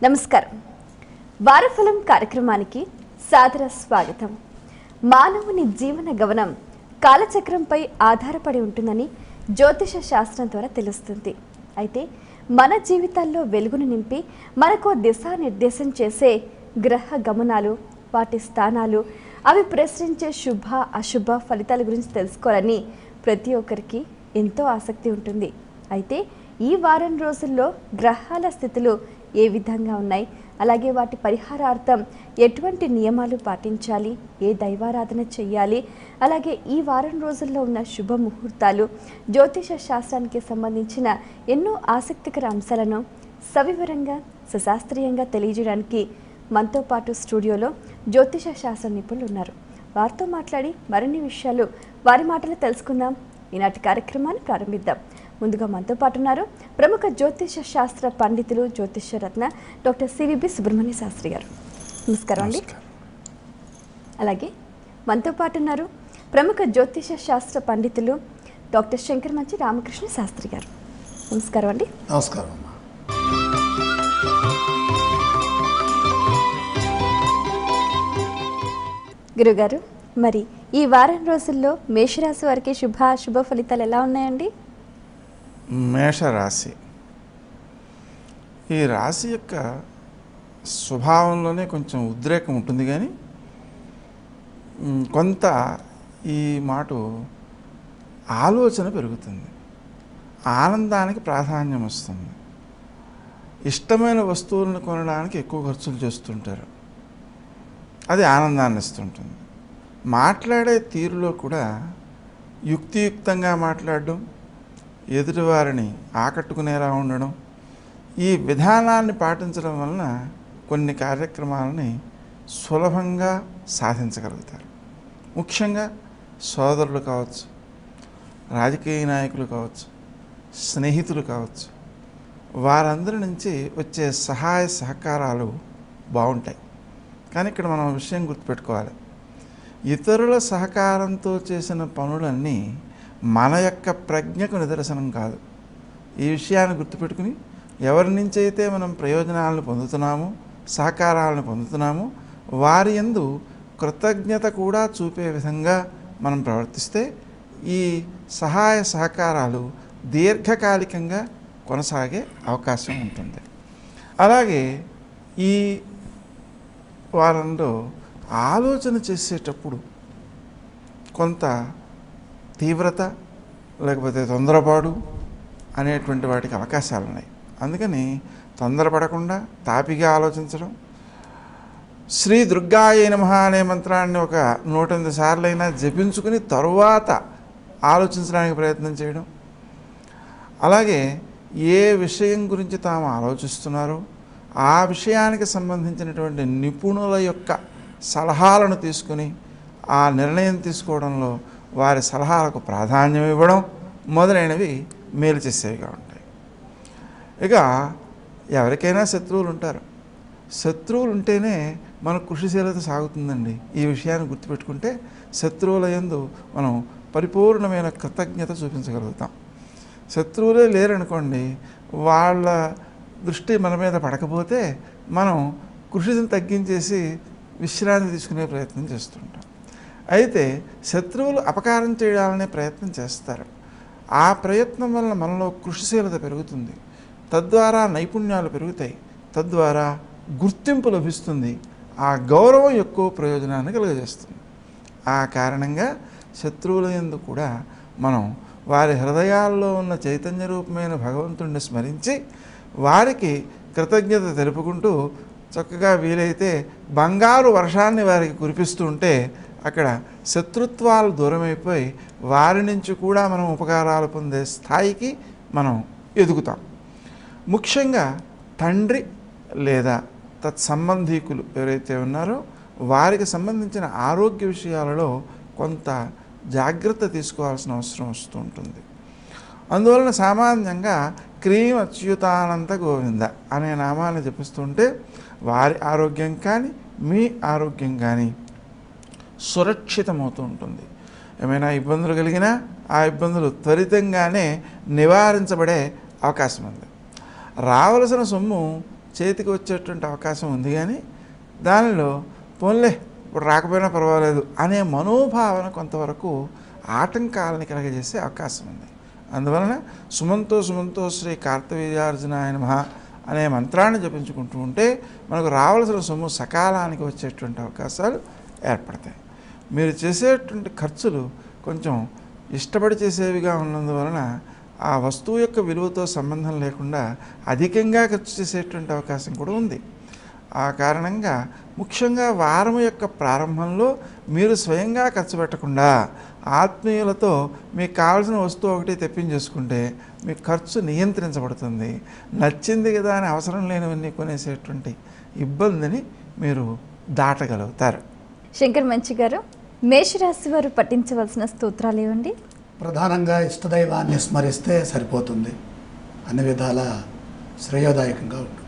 నమస్కారం. వారఫలం కార్యక్రమానికి సాదర స్వాగతం. మానవుని జీవన గమనం కాలచక్రంపై ఆధారపడి ఉంటుందని జ్యోతిష శాస్త్రం ద్వారా తెలుస్తుంది. అయితే మన జీవితాల్లో వెలుగును నింపి మనకు దిశానిర్దేశం చేసే గ్రహ గమనాలు, వాటి స్థానాలు, అవి ప్రసరించే శుభ అశుభ ఫలితాల గురించి తెలుసుకోవాలని ప్రతి ఒక్కరికి ఎంతో ఆసక్తి ఉంటుంది. అయితే ఈ వారం రోజుల్లో గ్రహాల స్థితులు ఏ విధంగా ఉన్నాయి, అలాగే వాటి పరిహారార్థం ఎటువంటి నియమాలు పాటించాలి, ఏ దైవారాధన చెయ్యాలి, అలాగే ఈ వారం రోజుల్లో ఉన్న శుభ ముహూర్తాలు, జ్యోతిష శాస్త్రానికి సంబంధించిన ఎన్నో ఆసక్తికర అంశాలను సవివరంగా సుశాస్త్రీయంగా తెలియజేయడానికి మనతో పాటు స్టూడియోలో జ్యోతిష శాస్త్ర నిపుణులు ఉన్నారు. వారితో మాట్లాడి మరిన్ని విషయాలు వారి మాటలు తెలుసుకుందాం. ఈనాటి కార్యక్రమాన్ని ప్రారంభిద్దాం. ముందుగా మనతో పాటు ఉన్నారు ప్రముఖ జ్యోతిష శాస్త్ర పండితులు, జ్యోతిష రత్న డాక్టర్ సివిబి సుబ్రహ్మణ్య శాస్త్రి గారు. నమస్కారం అండి. అలాగే మనతో పాటు ఉన్నారు ప్రముఖ జ్యోతిష శాస్త్ర పండితులు డాక్టర్ శంకర్ మంచి రామకృష్ణ శాస్త్రి గారు. నమస్కారం అండి. నమస్కారం. గురుగారు, మరి ఈ వారం రోజుల్లో మేషరాశి వారికి శుభ అశుభ ఫలితాలు ఎలా ఉన్నాయండి? మేషరాశి ఈ రాశి యొక్క స్వభావంలోనే కొంచెం ఉద్రేకం ఉంటుంది, కానీ కొంత ఈ మాట ఆలోచన పెరుగుతుంది, ఆనందానికి ప్రాధాన్యం వస్తుంది, ఇష్టమైన వస్తువులను కొనడానికి ఎక్కువ ఖర్చులు చేస్తుంటారు, అది ఆనందాన్ని ఇస్తుంటుంది. మాట్లాడే తీరులో కూడా యుక్తియుక్తంగా మాట్లాడడం, ఎదుటివారిని ఆకట్టుకునేలా ఉండడం, ఈ విధానాన్ని పాటించడం వలన కొన్ని కార్యక్రమాలని సులభంగా సాధించగలుగుతారు. ముఖ్యంగా సోదరులు కావచ్చు, రాజకీయ నాయకులు కావచ్చు, స్నేహితులు కావచ్చు, వారందరి నుంచి వచ్చే సహాయ సహకారాలు బాగుంటాయి. కానీ ఇక్కడ మనం విషయం గుర్తుపెట్టుకోవాలి, ఇతరుల సహకారంతో చేసిన పనులన్నీ మన యొక్క ప్రజ్ఞకు నిదర్శనం కాదు. ఈ విషయాన్ని గుర్తుపెట్టుకుని ఎవరి నుంచి అయితే మనం ప్రయోజనాలను పొందుతున్నామో, సహకారాలను పొందుతున్నామో, వారి యందు కృతజ్ఞత కూడా చూపే విధంగా మనం ప్రవర్తిస్తే ఈ సహాయ సహకారాలు దీర్ఘకాలికంగా కొనసాగే అవకాశం ఉంటుంది. అలాగే ఈ వారంలో ఆలోచన చేసేటప్పుడు కొంత తీవ్రత లేకపోతే తొందరపాటు అనేటువంటి వాటికి అవకాశాలు ఉన్నాయి. అందుకని తొందరపడకుండా తాపిగా ఆలోచించడం, శ్రీ దుర్గాయ నమః అనే మంత్రాన్ని ఒక 108 సార్లైనా జపించుకుని తరువాత ఆలోచించడానికి ప్రయత్నం చేయడం, అలాగే ఏ విషయం గురించి తాము ఆలోచిస్తున్నారో ఆ విషయానికి సంబంధించినటువంటి నిపుణుల యొక్క సలహాలను తీసుకుని ఆ నిర్ణయం తీసుకోవడంలో వారి సలహాలకు ప్రాధాన్యం ఇవ్వడం మొదలైనవి మేలు చేసేవిగా ఉంటాయి. ఇక ఎవరికైనా శత్రువులు ఉంటారు. శత్రువులు ఉంటేనే మన కృషిశీలత సాగుతుందండి. ఈ విషయాన్ని గుర్తుపెట్టుకుంటే శత్రువుల యందు మనం పరిపూర్ణమైన కృతజ్ఞత చూపించగలుగుతాం. శత్రువులే లేరనుకోండి, వాళ్ళ దృష్టి మన మీద పడకపోతే మనం కృషిని తగ్గించేసి విశ్రాంతి తీసుకునే ప్రయత్నం చేస్తుంటాం. అయితే శత్రువులు అపకారం చేయాలనే ప్రయత్నం చేస్తారు. ఆ ప్రయత్నం వలన మనలో కృషిశీలత పెరుగుతుంది, తద్వారా నైపుణ్యాలు పెరుగుతాయి, తద్వారా గుర్తింపు లభిస్తుంది, ఆ గౌరవం ఎక్కువ ప్రయోజనాన్ని కలుగజేస్తుంది. ఆ కారణంగా శత్రువుల యందు కూడా మనం వారి హృదయాల్లో ఉన్న చైతన్య రూపమైన భగవంతుడిని స్మరించి వారికి కృతజ్ఞత తెలుపుకుంటూ చక్కగా వీలైతే బంగారు వర్షాన్ని వారికి కురిపిస్తూ ఉంటే అక్కడ శత్రుత్వాలు దూరమైపోయి వారి నుంచి కూడా మనం ఉపకారాలు పొందే స్థాయికి మనం ఎదుగుతాం. ముఖ్యంగా తండ్రి లేదా తత్సంబంధీకులు ఎవరైతే ఉన్నారో వారికి సంబంధించిన ఆరోగ్య విషయాలలో కొంత జాగ్రత్త తీసుకోవాల్సిన అవసరం వస్తూ ఉంటుంది. అందువలన సామాన్యంగా క్రీం అచ్యుతానంత గోవింద అనే నామాన్ని జపిస్తుంటే వారి ఆరోగ్యం కానీ మీ ఆరోగ్యం కానీ సురక్షితమవుతూ ఉంటుంది. ఏమైనా ఇబ్బందులు కలిగినా ఆ ఇబ్బందులు త్వరితంగానే నివారించబడే అవకాశం ఉంది. రావలసిన సొమ్ము చేతికి వచ్చేటువంటి అవకాశం ఉంది. కానీ దానిలో పోన్లే ఇప్పుడు రాకపోయినా పర్వాలేదు అనే మనోభావన కొంతవరకు ఆటంకాలను కలగజేసే అవకాశం ఉంది. అందువలన సుమంతో సుమంతో శ్రీ కార్తవీర్యార్జునాయ నమః అనే మంత్రాన్ని జపించుకుంటూ ఉంటే మనకు రావాల్సిన సొమ్ము సకాలానికి వచ్చేటువంటి అవకాశాలు ఏర్పడతాయి. మీరు చేసేటువంటి ఖర్చులు కొంచెం ఇష్టపడి చేసేవిగా ఉన్నందువలన ఆ వస్తువు యొక్క విలువతో సంబంధం లేకుండా అధికంగా ఖర్చు చేసేటువంటి అవకాశం కూడా ఉంది. ఆ కారణంగా ముఖ్యంగా వారం యొక్క ప్రారంభంలో మీరు స్వయంగా ఖర్చు పెట్టకుండా ఆత్మీయులతో మీకు కావాల్సిన వస్తువు ఒకటి తెప్పించేసుకుంటే మీ ఖర్చు నియంత్రించబడుతుంది. నచ్చింది కదా అని అవసరం లేనివన్నీ కొనేసేటువంటి ఇబ్బందిని మీరు దాటగలుగుతారు. శంకర్ మంచి గారు, మేషరాశి వారు పఠించవలసిన స్తోత్రాలు ఏవండి? ప్రధానంగా ఇష్టదైవాన్ని స్మరిస్తే సరిపోతుంది. అన్ని విధాల శ్రేయోదాయకంగా ఉంటుంది.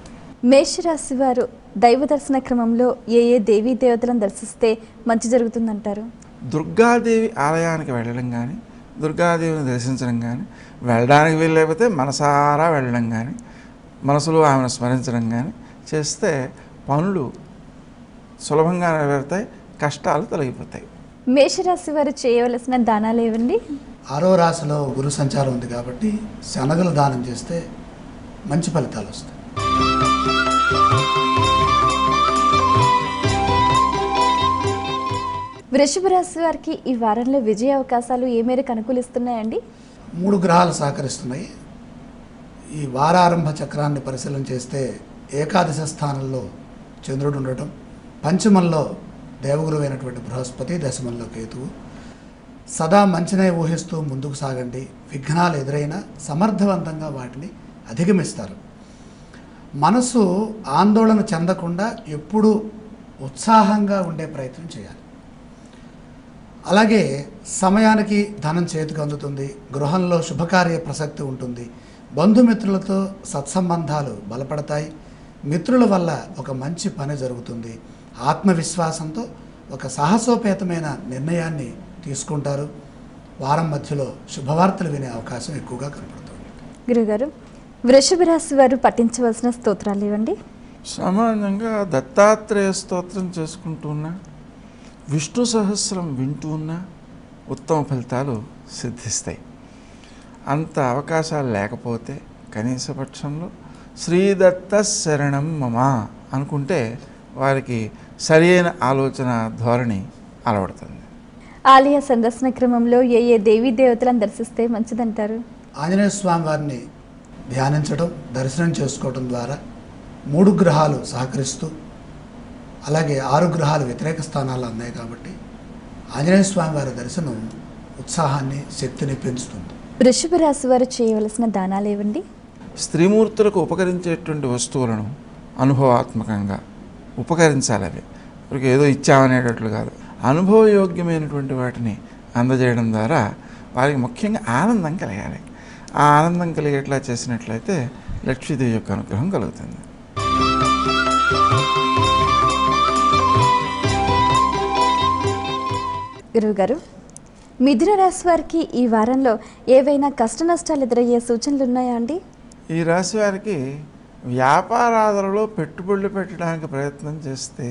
మేషరాశి వారు దైవ దర్శన క్రమంలో ఏ ఏ దేవీ దేవతలను దర్శిస్తే మంచి జరుగుతుందంటారు? దుర్గాదేవి ఆలయానికి వెళ్ళడం కానీ, దుర్గాదేవిని దర్శించడం కానీ, వెళ్ళడానికి వీల్లేకపోతే మనసారా వెళ్ళడం కానీ, మనసులో ఆమెను స్మరించడం కానీ చేస్తే పనులు సులభంగా నెరవేరుతాయి, కష్టాలు తొలగిపోతాయి. మేషరాశి వారు చేయవలసిన దానాలు ఏవండి? 6వ రాశిలో గురు సంచారం ఉంది కాబట్టి శనగలు దానం చేస్తే మంచి ఫలితాలు వస్తాయి. వృషభ రాశి వారికి ఈ వారంలో విజయ అవకాశాలు ఏ మేరకు అనుకూలిస్తున్నాయండి? 3 గ్రహాలు సహకరిస్తున్నాయి. ఈ వారారంభ చక్రాన్ని పరిశీలన చేస్తే ఏకాదశ స్థానంలో చంద్రుడు ఉండటం, పంచమంలో దేవగురువు అయినటువంటి బృహస్పతి, దశమంలో కేతువు. సదా మంచినే ఊహిస్తూ ముందుకు సాగండి. విఘ్నాలు ఎదురైనా సమర్థవంతంగా వాటిని అధిగమిస్తారు. మనసు ఆందోళన చెందకుండా ఎప్పుడూ ఉత్సాహంగా ఉండే ప్రయత్నం చేయాలి. అలాగే సమయానికి ధనం చేతికి అందుతుంది. గృహంలో శుభకార్య ప్రసక్తి ఉంటుంది. బంధుమిత్రులతో సత్సంబంధాలు బలపడతాయి. మిత్రుల వల్ల ఒక మంచి పని జరుగుతుంది. ఆత్మవిశ్వాసంతో ఒక సాహసోపేతమైన నిర్ణయాన్ని తీసుకుంటారు. వారం మధ్యలో శుభవార్తలు వినే అవకాశం ఎక్కువగా కనపడుతుంది. గురుగారు, వృషభ రాశి వారు పఠించవలసిన స్తోత్రాలు ఇవ్వండి. సామాన్యంగా దత్తాత్రేయ స్తోత్రం చేసుకుంటూ ఉన్నా, విష్ణు సహస్రం వింటూ ఉన్నా ఉత్తమ ఫలితాలు సిద్ధిస్తాయి. అంత అవకాశాలు లేకపోతే కనీస పక్షంలో శ్రీదత్త శరణం మమ అనుకుంటే వారికి సరైన ఆలోచన ధోరణి అలవడుతుంది. ఆలయ సందర్శన క్రమంలో ఏ ఏ దేవీ దేవతలను దర్శిస్తే మంచిదంటారు? ఆంజనేయ స్వామి వారిని ధ్యానించడం, దర్శనం చేసుకోవడం ద్వారా 3 గ్రహాలు సహకరిస్తూ, అలాగే 6 గ్రహాలు వ్యతిరేక స్థానాలు ఉన్నాయి కాబట్టి ఆంజనేయ స్వామి వారి దర్శనం ఉత్సాహాన్ని, శక్తిని పెంచుతుంది. వృషభ రాశి వారు చేయవలసిన దానాలు ఏవండి? స్త్రీమూర్తులకు ఉపకరించేటువంటి వస్తువులను అనుభవాత్మకంగా ఉపకరించాలి. అవి ఇప్పటికి ఏదో ఇచ్చామనేటట్లు కాదు, అనుభవయోగ్యమైనటువంటి వాటిని అందజేయడం ద్వారా వారికి ముఖ్యంగా ఆనందం కలగాలి. ఆ ఆనందం కలిగేట్లా చేసినట్లయితే లక్ష్మీదేవి యొక్క అనుగ్రహం కలుగుతుంది. గురువుగారు, మిథున రాశి వారికి ఈ వారంలో ఏవైనా కష్ట నష్టాలు ఎదురయ్యే సూచనలు ఉన్నాయా అండి? ఈ రాశి వారికి వ్యాపారాలలో పెట్టుబడులు పెట్టడానికి ప్రయత్నం చేస్తే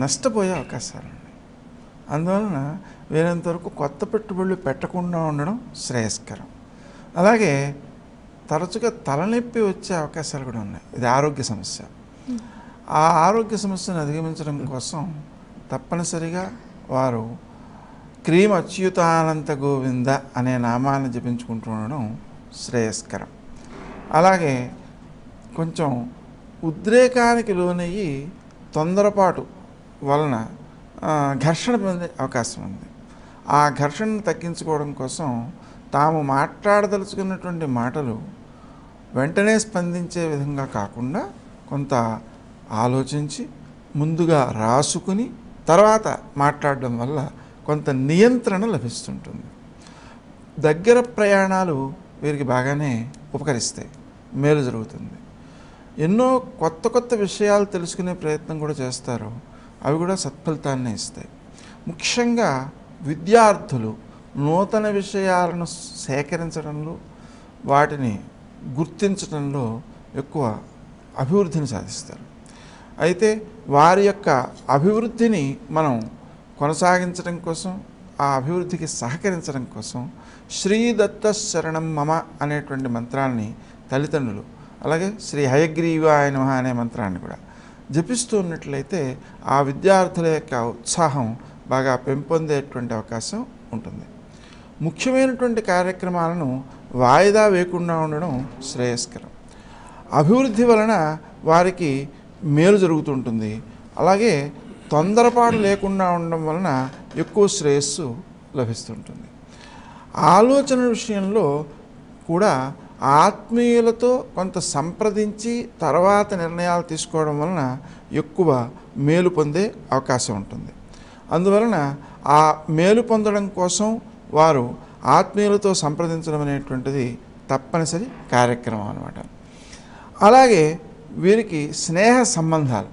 నష్టపోయే అవకాశాలు ఉన్నాయి. అందువలన వీరంతవరకు కొత్త పెట్టుబడులు పెట్టకుండా ఉండడం శ్రేయస్కరం. అలాగే తరచుగా తలనొప్పి వచ్చే అవకాశాలు కూడా ఉన్నాయి. ఇది ఆరోగ్య సమస్య. ఆ ఆరోగ్య సమస్యను అధిగమించడం కోసం తప్పనిసరిగా వారు క్రీం అచ్యుతానంత గోవింద అనే నామాన్ని జపించుకుంటూ ఉండడం శ్రేయస్కరం. అలాగే కొంచెం ఉద్రేకానికి లోనయ్యి తొందరపాటు వలన ఘర్షణ పొందే అవకాశం ఉంది. ఆ ఘర్షణను తగ్గించుకోవడం కోసం తాము మాట్లాడదలుచుకున్నటువంటి మాటలు వెంటనే స్పందించే విధంగా కాకుండా కొంత ఆలోచించి ముందుగా రాసుకుని తర్వాత మాట్లాడడం వల్ల కొంత నియంత్రణ లభిస్తుంటుంది. దగ్గర ప్రయాణాలు వీరికి బాగానే ఉపకరిస్తాయి, మేలు జరుగుతుంది. ఎన్నో కొత్త కొత్త విషయాలు తెలుసుకునే ప్రయత్నం కూడా చేస్తారు, అవి కూడా సత్ఫలితాన్ని ఇస్తాయి. ముఖ్యంగా విద్యార్థులు నూతన విషయాలను సేకరించడంలో, వాటిని గుర్తించడంలో ఎక్కువ అభివృద్ధిని సాధిస్తారు. అయితే వారి యొక్క అభివృద్ధిని మనం కొనసాగించడం కోసం, ఆ అభివృద్ధికి సహకరించడం కోసం శ్రీదత్త శరణం మమ అనేటువంటి మంత్రాన్ని తల్లిదండ్రులు, అలాగే శ్రీ హయగ్రీవాయ నమః అనే మంత్రాన్ని కూడా జపిస్తూ ఉన్నట్లయితే ఆ విద్యార్థుల యొక్క ఉత్సాహం బాగా పెంపొందేటువంటి అవకాశం ఉంటుంది. ముఖ్యమైనటువంటి కార్యక్రమాలను వాయిదా వేయకుండా ఉండడం శ్రేయస్కరం. అభివృద్ధి వలన వారికి మేలు జరుగుతుంటుంది. అలాగే తొందరపాటు లేకుండా ఉండడం వలన ఎక్కువ శ్రేయస్సు లభిస్తుంటుంది. ఆలోచన విషయంలో కూడా ఆత్మీయులతో కొంత సంప్రదించి తర్వాత నిర్ణయాలు తీసుకోవడం వలన ఎక్కువ మేలు పొందే అవకాశం ఉంటుంది. అందువలన ఆ మేలు పొందడం కోసం వారు ఆత్మీయులతో సంప్రదించడం అనేటువంటిది తప్పనిసరి కార్యక్రమం అన్నమాట. అలాగే వీరికి స్నేహ సంబంధాలు,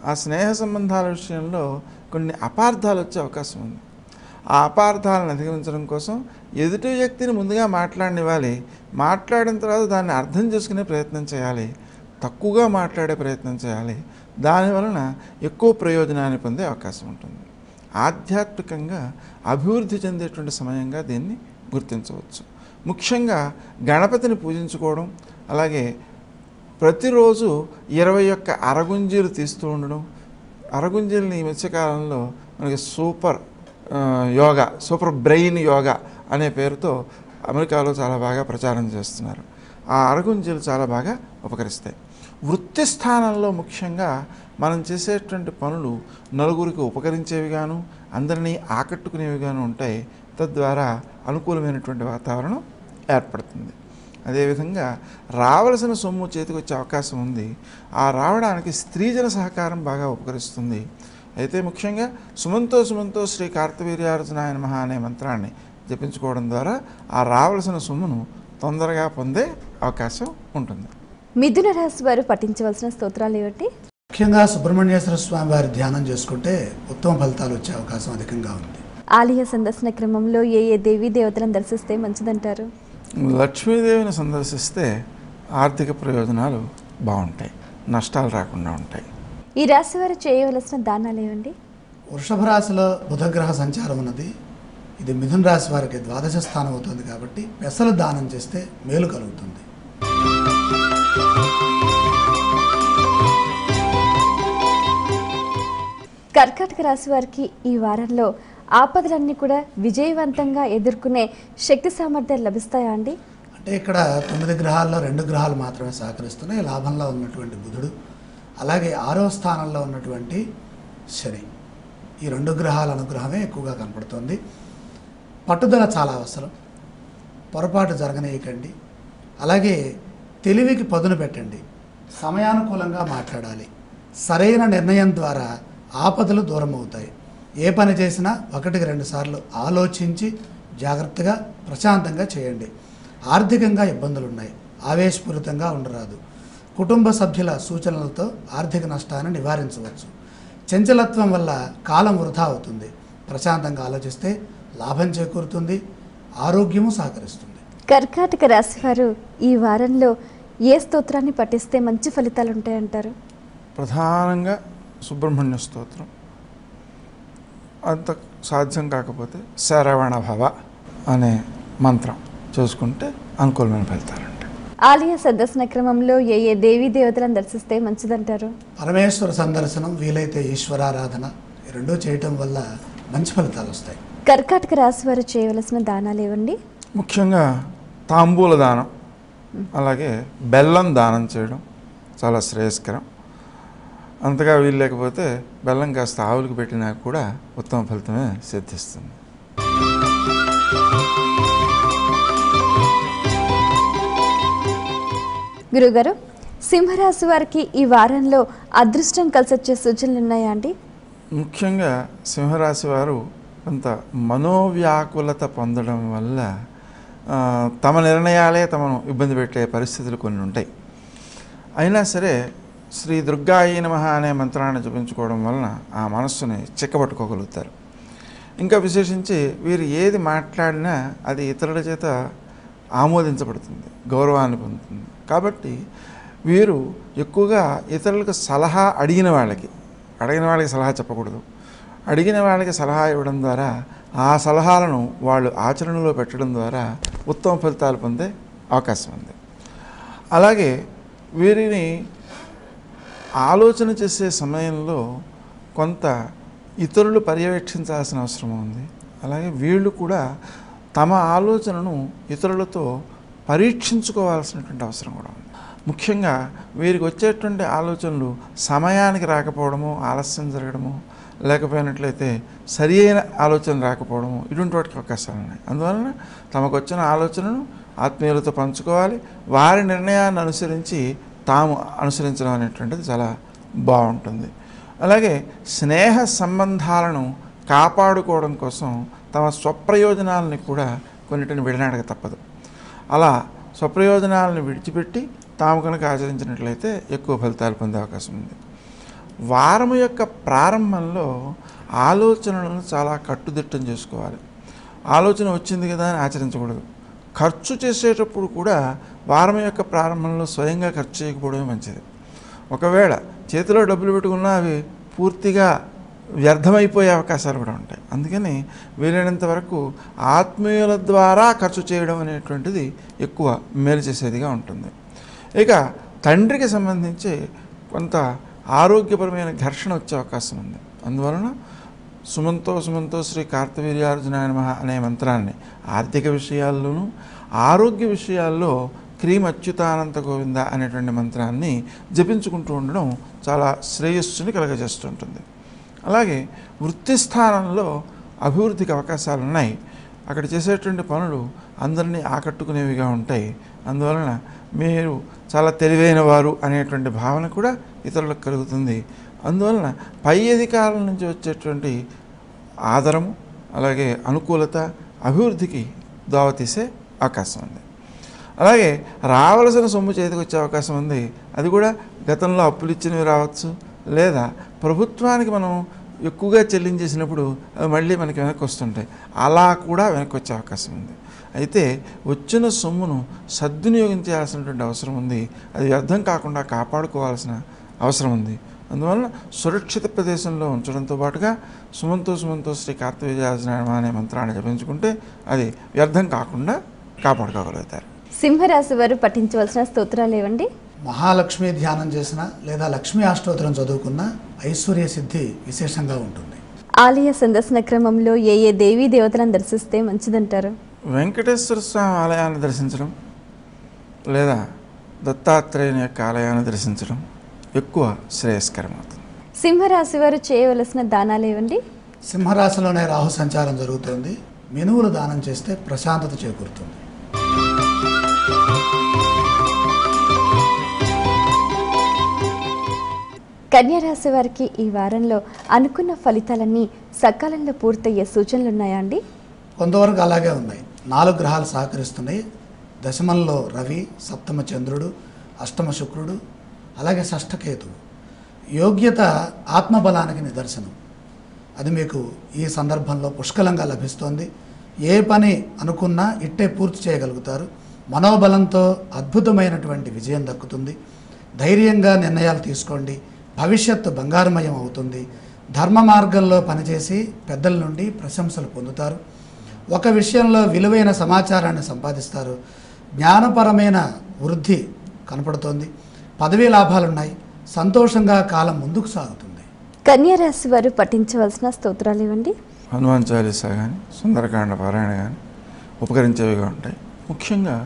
ఆ స్నేహ సంబంధాల విషయంలో కొన్ని అపార్థాలు వచ్చే అవకాశం ఉంది. ఆ అపార్థాలను అధిగమించడం కోసం ఎదుటి వ్యక్తిని ముందుగా మాట్లాడనివ్వాలి. మాట్లాడిన తర్వాత దాన్ని అర్థం చేసుకునే ప్రయత్నం చేయాలి. తక్కువగా మాట్లాడే ప్రయత్నం చేయాలి. దానివలన ఎక్కువ ప్రయోజనాన్ని పొందే అవకాశం ఉంటుంది. ఆధ్యాత్మికంగా అభివృద్ధి చెందేటువంటి సమయంగా దీన్ని గుర్తించవచ్చు. ముఖ్యంగా గణపతిని పూజించుకోవడం, అలాగే ప్రతిరోజు 21 అరగుంజీలు తీస్తూ ఉండడం. అరగుంజీలని ఈ మధ్యకాలంలో మనకి సూపర్ బ్రెయిన్ యోగా అనే పేరుతో అమెరికాలో చాలా బాగా ప్రచారం చేస్తున్నారు. ఆ అరగుంజీలు చాలా బాగా ఉపకరిస్తాయి. వృత్తి స్థానంలో ముఖ్యంగా మనం చేసేటువంటి పనులు నలుగురికి ఉపకరించేవిగాను, అందరినీ ఆకట్టుకునేవిగాను ఉంటాయి. తద్వారా అనుకూలమైనటువంటి వాతావరణం ఏర్పడుతుంది. అదేవిధంగా రావలసిన సొమ్ము చేతికి వచ్చే అవకాశం ఉంది. ఆ రావడానికి స్త్రీజన సహకారం బాగా ఉపకరిస్తుంది. అయితే ముఖ్యంగా సుమంతో శ్రీ కార్తవీర్యార్జునాయ నమః అనే మంత్రాన్ని జపించుకోవడం ద్వారా ఆ రావలసిన సొమ్మును తొందరగా పొందే అవకాశం ఉంటుంది. మిథున రాశి వారు పఠించవలసిన స్తోత్రాలు ఏమిటి? ముఖ్యంగా సుబ్రహ్మణ్యేశ్వర స్వామి వారి ధ్యానం చేసుకుంటే ఉత్తమ ఫలితాలు వచ్చే అవకాశం అధికంగా ఉంది. ఆలయ సందర్శన క్రమంలో ఏ దేవీ దేవతలను దర్శిస్తే మంచిదంటారు? లక్ష్మీదేవిని సందర్శిస్తే ఆర్థిక ప్రయోజనాలు బాగుంటాయి, నష్టాలు రాకుండా ఉంటాయి. ఈ రాశి వారు చేయవలసిన దానాలు ఏమండి? వృషభ రాశిలో బుధగ్రహ సంచారం ఉన్నది. ఇది మిథున రాశి వారికి ద్వాదశ స్థానం అవుతుంది కాబట్టి పెసలు దానం చేస్తే మేలు కలుగుతుంది. కర్కాటక రాశి వారికి ఈ వారంలో ఆపదలన్నీ కూడా విజయవంతంగా ఎదుర్కొనే శక్తి సామర్థ్యాలు లభిస్తాయా అండి? అంటే ఇక్కడ 9 గ్రహాల్లో 2 గ్రహాలు మాత్రమే సహకరిస్తున్నాయి. లాభంలో ఉన్నటువంటి బుధుడు, అలాగే 6వ స్థానంలో ఉన్నటువంటి శని, ఈ 2 గ్రహాల అనుగ్రహమే ఎక్కువగా కనపడుతుంది. పట్టుదల చాలా అవసరం. పొరపాటు జరగనీయకండి. అలాగే తెలివికి పదును పెట్టండి. సమయానుకూలంగా మాట్లాడాలి. సరైన నిర్ణయం ద్వారా ఆపదలు దూరం అవుతాయి. ఏ పని చేసినా 1-2 సార్లు ఆలోచించి జాగ్రత్తగా ప్రశాంతంగా చేయండి. ఆర్థికంగా ఇబ్బందులు ఉన్నాయి. ఆవేశపూరితంగా ఉండరాదు. కుటుంబ సభ్యుల సూచనలతో ఆర్థిక నష్టాన్ని నివారించవచ్చు. చంచలత్వం వల్ల కాలం వృధా అవుతుంది. ప్రశాంతంగా ఆలోచిస్తే లాభం చేకూరుతుంది. ఆరోగ్యము సహకరిస్తుంది. కర్కాటక రాశి వారు ఈ వారంలో ఏ స్తోత్రాన్ని పఠిస్తే మంచి ఫలితాలు ఉంటాయంటారు? ప్రధానంగా సుబ్రహ్మణ్య స్తోత్రం, అంత సాధ్యం కాకపోతే శరవణ భవ అనే మంత్రం చూసుకుంటే అనుకూలమైన ఫలితాలు ఉంటాయి. ఆలయ సందర్శన క్రమంలో ఏ దేవీ దేవతలను దర్శిస్తే మంచిదంటారు? పరమేశ్వర సందర్శనం, వీలైతే ఈశ్వరారాధన, ఈ 2 చేయటం వల్ల మంచి ఫలితాలు వస్తాయి. కర్కాటక రాశి వారు చేయవలసిన దానాలు ఏవండి? ముఖ్యంగా తాంబూల దానం, అలాగే బెల్లం దానం చేయడం చాలా శ్రేయస్కరం. అంతగా వీలు లేకపోతే బెల్లం కాస్త ఆవులకు పెట్టినా కూడా ఉత్తమ ఫలితమే సిద్ధిస్తుంది. గురుగారు, సింహరాశి వారికి ఈ వారంలో అదృష్టం కలిసొచ్చే సూచనలు ఉన్నాయా అండి? ముఖ్యంగా సింహరాశి వారు కొంత మనోవ్యాకులత పొందడం వల్ల తమ నిర్ణయాలే తమను ఇబ్బంది పెట్టే పరిస్థితులు కొన్ని ఉంటాయి. అయినా సరే శ్రీ దుర్గాయ నమః అనే మంత్రాన్ని జపించుకోవడం వలన ఆ మనస్సుని చిక్కబట్టుకోగలుగుతారు. ఇంకా విశేషించి వీరు ఏది మాట్లాడినా అది ఇతరుల చేత ఆమోదించబడుతుంది, గౌరవాన్ని పొందుతుంది. కాబట్టి వీరు ఎక్కువగా ఇతరులకు సలహా అడిగిన వాళ్ళకి సలహా చెప్పకూడదు. అడిగిన వాళ్ళకి సలహా ఇవ్వడం ద్వారా ఆ సలహాలను వాళ్ళు ఆచరణలో పెట్టడం ద్వారా ఉత్తమ ఫలితాలు పొందే అవకాశం ఉంది. అలాగే వీరిని ఆలోచన చేసే సమయంలో కొంత ఇతరులు పర్యవేక్షించాల్సిన అవసరం ఉంది. అలాగే వీళ్ళు కూడా తమ ఆలోచనను ఇతరులతో పరీక్షించుకోవాల్సినటువంటి అవసరం కూడా ఉంది. ముఖ్యంగా వీరికి వచ్చేటువంటి ఆలోచనలు సమయానికి రాకపోవడము, ఆలస్యం జరగడము, లేకపోయినట్లయితే సరి అయిన ఆలోచన రాకపోవడము, ఇటువంటి వాటికి అవకాశాలు ఉన్నాయి. అందువలన తమకు వచ్చిన ఆలోచనను ఆత్మీయులతో పంచుకోవాలి. వారి నిర్ణయాన్ని అనుసరించి తాము అనుసరించడం అనేటువంటిది చాలా బాగుంటుంది. అలాగే స్నేహ సంబంధాలను కాపాడుకోవడం కోసం తమ స్వప్రయోజనాలని కూడా కొన్నిటిని విడనాడక తప్పదు. అలా స్వప్రయోజనాలను విడిచిపెట్టి తాము కనుక ఆచరించినట్లయితే ఎక్కువ ఫలితాలు పొందే అవకాశం ఉంది. వారం యొక్క ప్రారంభంలో ఆలోచనలను చాలా కట్టుదిట్టం చేసుకోవాలి. ఆలోచన వచ్చింది కదా అని ఆచరించకూడదు. ఖర్చు చేసేటప్పుడు కూడా వారం యొక్క ప్రారంభంలో స్వయంగా ఖర్చు చేయకపోవడమే మంచిది. ఒకవేళ చేతిలో డబ్బులు పెట్టుకున్నా అవి పూర్తిగా వ్యర్థమైపోయే అవకాశాలు కూడా ఉంటాయి. అందుకని వీలైనంత వరకు ఆత్మీయుల ద్వారా ఖర్చు చేయడం అనేటువంటిది ఎక్కువ మేలు చేసేదిగా ఉంటుంది. ఇక తండ్రికి సంబంధించి కొంత ఆరోగ్యపరమైన ఘర్షణ వచ్చే అవకాశం ఉంది. అందువలన సుమంతో శ్రీ కార్తవీర్యార్జునాయ నమః అనే మంత్రాన్ని ఆర్థిక విషయాల్లోనూ ఆరోగ్య విషయాల్లో క్రీమ్ అచ్యుతానంత గోవింద అనేటువంటి మంత్రాన్ని జపించుకుంటూ ఉండడం చాలా శ్రేయస్సుని కలగజేస్తుంటుంది. అలాగే వృత్తి స్థానంలో అభివృద్ధికి అవకాశాలు ఉన్నాయి. అక్కడ చేసేటువంటి పనులు అందరినీ ఆకట్టుకునేవిగా ఉంటాయి. అందువలన మీరు చాలా తెలివైన వారు అనేటువంటి భావన కూడా ఇతరులకు కలుగుతుంది. అందువలన పై అధికారుల నుంచి వచ్చేటువంటి ఆదరము, అలాగే అనుకూలత అభివృద్ధికి దోవతీసే అవకాశం ఉంది. అలాగే రావలసిన సొమ్ము చేతికి వచ్చే అవకాశం ఉంది. అది కూడా గతంలో అప్పులు ఇచ్చినవి రావచ్చు, లేదా ప్రభుత్వానికి మనం ఎక్కువగా చెల్లించేసినప్పుడు అవి మళ్ళీ మనకి వెనక్కి వస్తుంటాయి. అలా కూడా వెనక్కి వచ్చే అవకాశం ఉంది. అయితే వచ్చిన సొమ్మును సద్వినియోగం చేయాల్సినటువంటి అవసరం ఉంది. అది వ్యర్థం కాకుండా కాపాడుకోవాల్సిన అవసరం ఉంది. అందువలన సురక్షిత ప్రదేశంలో ఉంచడంతో పాటుగా సుమంతో శ్రీ కార్తవీర్యార్జునాయ నమః అనే మంత్రాన్ని జపించుకుంటే అది వ్యర్థం కాకుండా కాపాడుకోగలుగుతారు. సింహరాశి వారు పఠించవలసిన స్తోత్రాలు ఏవండి? మహాలక్ష్మి ధ్యానం చేసిన లేదా లక్ష్మీ అష్టోత్తరం చదువుకున్న ఐశ్వర్య సిద్ధి విశేషంగా ఉంటుంది. ఆలయ సందర్శన క్రమంలో ఏ ఏ దేవీ దేవతలను దర్శిస్తే మంచిదంటారు? వెంకటేశ్వర స్వామి ఆలయాన్ని దర్శించడం లేదా దత్తాత్రేయుని యొక్క ఆలయాన్ని దర్శించడం ఎక్కువ శ్రేయస్కరం అవుతుంది. సింహరాశి వారు చేయవలసిన దానాలు ఏవండి? సింహరాశిలోనే రాహు సంచారం జరుగుతుంది. మినువులు దానం చేస్తే ప్రశాంతత చేకూరుతుంది. కన్యారాశి వారికి ఈ వారంలో అనుకున్న ఫలితాలన్నీ సకాలంలో పూర్తయ్యే సూచనలు ఉన్నాయా అండి? కొంతవరకు అలాగే ఉన్నాయి. 4 గ్రహాలు సహకరిస్తున్నాయి. దశమంలో రవి, సప్తమ చంద్రుడు, అష్టమ శుక్రుడు, అలాగే షష్ఠకేతువు. యోగ్యత ఆత్మబలానికి నిదర్శనం. అది మీకు ఈ సందర్భంలో పుష్కలంగా లభిస్తోంది. ఏ పని అనుకున్నా ఇట్టే పూర్తి చేయగలుగుతారు. మనోబలంతో అద్భుతమైనటువంటి విజయం దక్కుతుంది. ధైర్యంగా నిర్ణయాలు తీసుకోండి. భవిష్యత్తు బంగారుమయం అవుతుంది. ధర్మ మార్గంలో పనిచేసి పెద్దల నుండి ప్రశంసలు పొందుతారు. ఒక విషయంలో విలువైన సమాచారాన్ని సంపాదిస్తారు. జ్ఞానపరమైన వృద్ధి కనపడుతోంది. పదవీ లాభాలున్నాయి. సంతోషంగా కాలం ముందుకు సాగుతుంది. కన్యారాశి వారు పఠించవలసిన స్తోత్రాలు ఇవ్వండి. హనుమాన్ చాలీసా కానీ సుందరకాండ పారాయణ కానీ ఉపకరించేవిగా ఉంటాయి. ముఖ్యంగా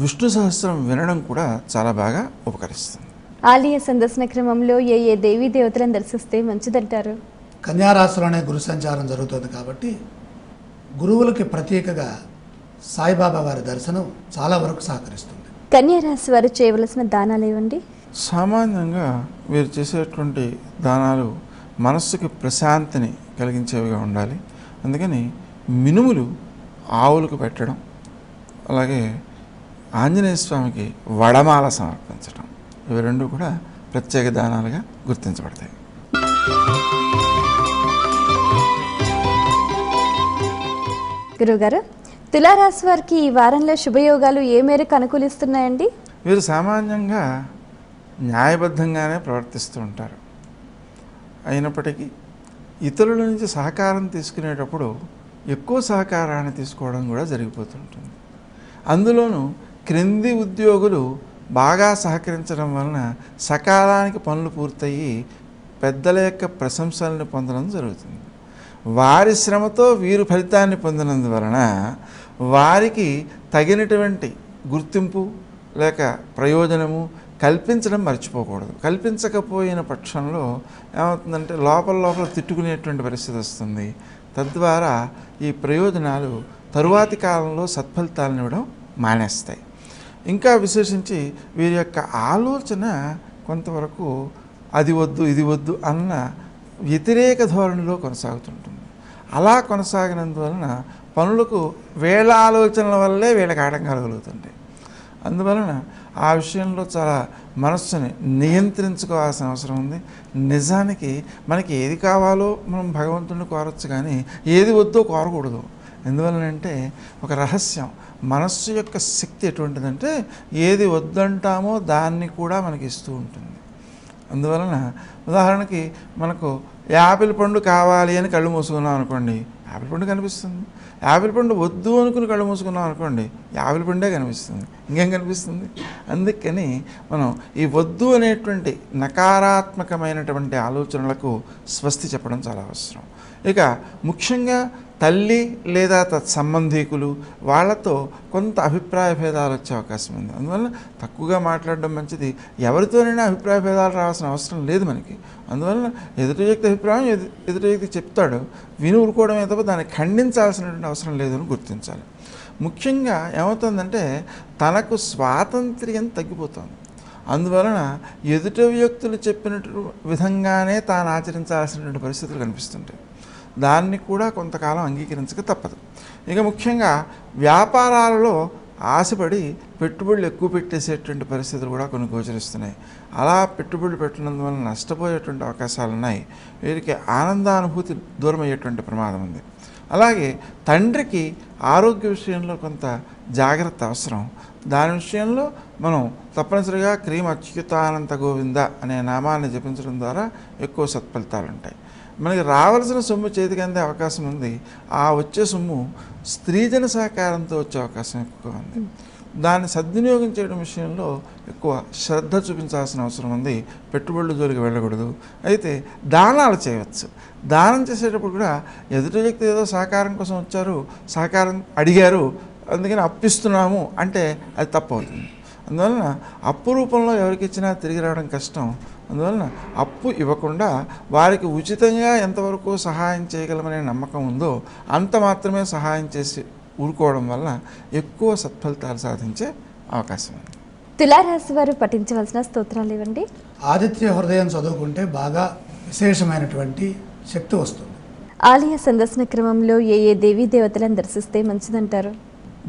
విష్ణు సహస్రం వినడం కూడా చాలా బాగా ఉపకరిస్తుంది. ఆలయ సందర్శన క్రమంలో ఏ ఏ దేవీ దేవతలను దర్శిస్తే మంచిదంటారు? కన్యారాశిలోనే గురు సంచారం జరుగుతుంది కాబట్టి గురువులకి ప్రత్యేకగా సాయిబాబా వారి దర్శనం చాలా వరకు సహకరిస్తుంది. కన్యారాశి వారు చేయవలసిన దానాలు ఇవ్వండి. సామాన్యంగా వీరు చేసేటువంటి దానాలు మనస్సుకి ప్రశాంతిని కలిగించేవిగా ఉండాలి. అందుకని మినుములు ఆవులకు పెట్టడం, అలాగే ఆంజనేయ స్వామికి వడమాల సమర్పించడం, ఇవి రెండు కూడా ప్రత్యేక దానాలుగా గుర్తించబడతాయి. గురువుగారు, తులారాశి వారికి ఈ వారంలో శుభయోగాలు ఏ మేరకు అనుకూలిస్తున్నాయండి? వీరు సామాన్యంగా న్యాయబద్ధంగానే ప్రవర్తిస్తూ ఉంటారు. అయినప్పటికీ ఇతరుల నుంచి సహకారం తీసుకునేటప్పుడు ఎక్కువ సహకారాన్ని తీసుకోవడం కూడా జరిగిపోతుంటుంది. అందులోనూ క్రింది ఉద్యోగులు బాగా సహకరించడం వలన సకాలానికి పనులు పూర్తయి పెద్దల యొక్క ప్రశంసలను పొందడం జరుగుతుంది. వారి శ్రమతో వీరు ఫలితాన్ని పొందినందువలన వారికి తగినటువంటి గుర్తింపు లేక ప్రయోజనము కల్పించడం మర్చిపోకూడదు. కల్పించకపోయిన పక్షంలో ఏమవుతుందంటే లోపల తిట్టుకునేటువంటి పరిస్థితి వస్తుంది. తద్వారా ఈ ప్రయోజనాలు తరువాతి కాలంలో సత్ఫలితాలను ఇవ్వడం మానేస్తాయి. ఇంకా విశేషించి వీరి యొక్క ఆలోచన కొంతవరకు అది వద్దు ఇది వద్దు అన్న వ్యతిరేక ధోరణిలో కొనసాగుతుంటుంది. అలా కొనసాగినందువలన పనులకు వీళ్ళ ఆలోచనల వల్లే వీళ్ళకి ఆటంకాలు కలుగుతుంటాయి. అందువలన ఆ విషయంలో చాలా మనస్సుని నియంత్రించుకోవాల్సిన అవసరం ఉంది. నిజానికి మనకి ఏది కావాలో మనం భగవంతుడిని కోరచ్చు, కానీ ఏది వద్దో కోరకూడదు. ఎందువలనంటే ఒక రహస్యం, మనస్సు యొక్క శక్తి ఎటువంటిదంటే ఏది వద్దంటామో దాన్ని కూడా మనకి ఇస్తూ ఉంటుంది. అందువలన ఉదాహరణకి మనకు యాపిల్ పండు కావాలి అని కళ్ళు మూసుకున్నాం అనుకోండి, యాపిల్ పండు కనిపిస్తుంది. యాపిల్ పండు వద్దు అనుకుని కళ్ళు మూసుకున్నాం అనుకోండి, యాపిల్ పండే కనిపిస్తుంది, ఇంకేం కనిపిస్తుంది. అందుకని మనం ఈ వద్దు అనేటువంటి నకారాత్మకమైనటువంటి ఆలోచనలకు స్వస్తి చెప్పడం చాలా అవసరం. ఇక ముఖ్యంగా తల్లి లేదా తత్సంబంధీకులు వాళ్ళతో కొంత అభిప్రాయ భేదాలు వచ్చే అవకాశం ఉంది. అందువల్ల తక్కువగా మాట్లాడడం మంచిది. ఎవరితోనైనా అభిప్రాయ భేదాలు రావాల్సిన అవసరం లేదు మనకి. అందువల్ల ఎదుటి వ్యక్తి అభిప్రాయం ఎదుటి వ్యక్తి చెప్తాడు, విని ఊరుకోవడమే తప్ప దాన్ని ఖండించాల్సినటువంటి అవసరం లేదని గుర్తించాలి. ముఖ్యంగా ఏమవుతుందంటే తనకు స్వాతంత్ర్యం తగ్గిపోతుంది. అందువలన ఎదుటి వ్యక్తులు చెప్పినట్టు విధంగానే తాను ఆచరించాల్సినటువంటి పరిస్థితులు కనిపిస్తుంటాయి. దాన్ని కూడా కొంతకాలం అంగీకరించక తప్పదు. ఇక ముఖ్యంగా వ్యాపారాలలో ఆశపడి పెట్టుబడులు ఎక్కువ పెట్టేసేటువంటి పరిస్థితులు కూడా కొన్ని గోచరిస్తున్నాయి. అలా పెట్టుబడులు పెట్టినందువల్ల నష్టపోయేటువంటి అవకాశాలు ఉన్నాయి. వీరికి ఆనందానుభూతి దూరం అయ్యేటువంటి ప్రమాదం ఉంది. అలాగే తండ్రికి ఆరోగ్య విషయంలో కొంత జాగ్రత్త అవసరం. దాని విషయంలో మనం తప్పనిసరిగా క్రీం అచ్యుతానంత గోవింద అనే నామాన్ని జపించడం ద్వారా ఎక్కువ సత్ఫలితాలు ఉంటాయి. మనకి రావాల్సిన సొమ్ము చేతికి అందే అవకాశం ఉంది. ఆ వచ్చే సొమ్ము స్త్రీజన సహకారంతో వచ్చే అవకాశం ఎక్కువ ఉంది. దాన్ని సద్వినియోగం చేయడం విషయంలో ఎక్కువ శ్రద్ధ చూపించాల్సిన అవసరం ఉంది. పెట్టుబడుల జోలికి వెళ్ళకూడదు. అయితే దానాలు చేయవచ్చు. దానం చేసేటప్పుడు కూడా ఎదుటి వ్యక్తి ఏదో సహకారం కోసం వచ్చారు, సహకారం అడిగారు, అందుకని అప్పిస్తున్నాము అంటే అది తప్పు అవుతుంది. అందువలన అప్పు రూపంలో ఎవరికి ఇచ్చినా తిరిగి రావడం కష్టం. అందువలన అప్పు ఇవ్వకుండా వారికి ఉచితంగా ఎంతవరకు సహాయం చేయగలమనే నమ్మకం ఉందో అంత మాత్రమే సహాయం చేసి ఊరుకోవడం వల్ల ఎక్కువ సత్ఫలితాలు సాధించే అవకాశం ఉంది. తులారాశి వారు పఠించవలసిన స్తోత్రాలు ఇవ్వండి. ఆదిత్య హృదయం చదువుకుంటే బాగా విశేషమైనటువంటి శక్తి వస్తుంది. ఆలయ సందర్శన క్రమంలో ఏ దేవీ దేవతలను దర్శిస్తే మంచిదంటారు?